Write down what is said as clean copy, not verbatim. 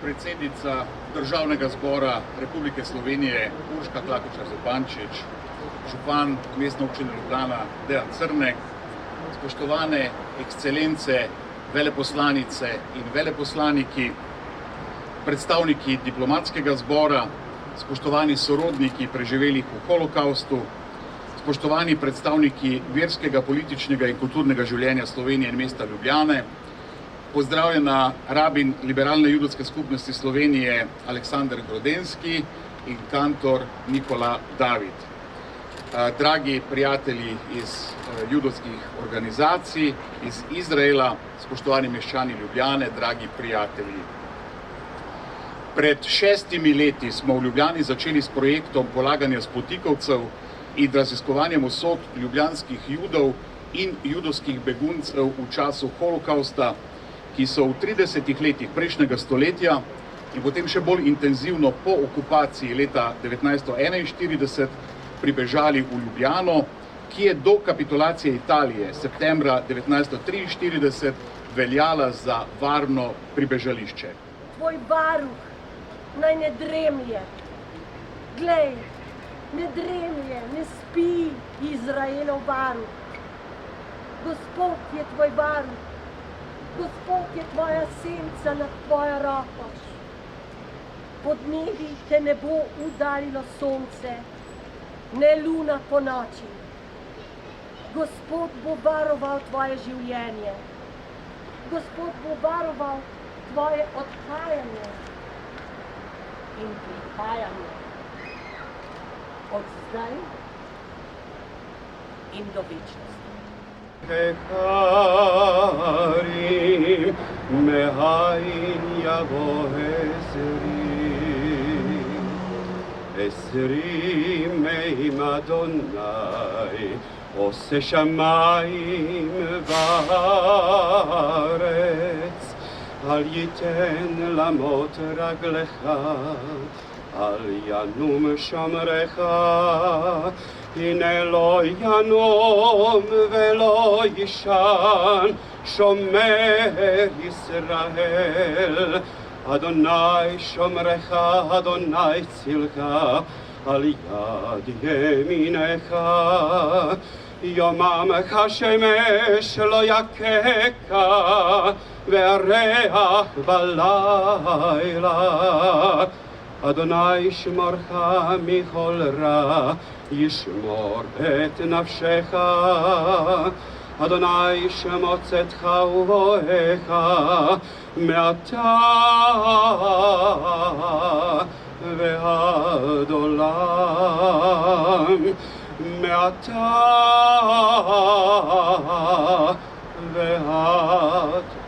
Predsednica Državnega zbora Republike Slovenije Urška Klakočar Zupančič, župan Mestne občine Ljubljana Dejan Crnek, spoštovane ekscelence, veleposlanice in veleposlaniki, predstavniki diplomatskega zbora, spoštovani sorodniki preživelih v holokaustu, spoštovani predstavniki verskega, političnega in kulturnega življenja Slovenije in mesta Ljubljane, pozdravljena rabin Liberalne judovske skupnosti Slovenije Aleksander Grodenski in kantor Nikola David. Dragi prijatelji iz judovskih organizacij, iz Izraela, spoštovani meščani Ljubljane, dragi prijatelji. Pred 6 leti smo v Ljubljani začeli s projektom polaganja spotikovcev in raziskovanjem usod ljubljanskih Judov in judovskih beguncev v času holokausta, ki so v 30 letih prejšnjega stoletja in potem še bolj intenzivno po okupaciji leta 1941 pribežali v Ljubljano, ki je do kapitulacije Italije septembra 1943 veljala za varno pribežališče. Tvoj varuh naj ne dremlje. Glej, ne dremlje, ne spi Izraelov varuh. Gospod je tvoj varuh. Gospod je tvoja senca nad tvojo roko. Podnevi te ne bo udarilo sonce, ne luna po noči. Gospod bo varoval tvoje življenje. Gospod bo varoval tvoje odhajanje in prihajanje. Od zdaj in do večnosti. Hekarim mehain yavo esrim meim Adonai ose shamayim va'aretz al yiten lamot raglecha al yanum shomrecha הנה לא ינום ולא ישן שומר ישראל אדוני שומרך אדוני צילך על יד ימינך יומם כשמש לא יכך והריח בלילה אדוני שמורך מכל רע ישמור את נפשך, אדוני שמוצאתך ובואך מעתה ועד עולם, מעתה ועד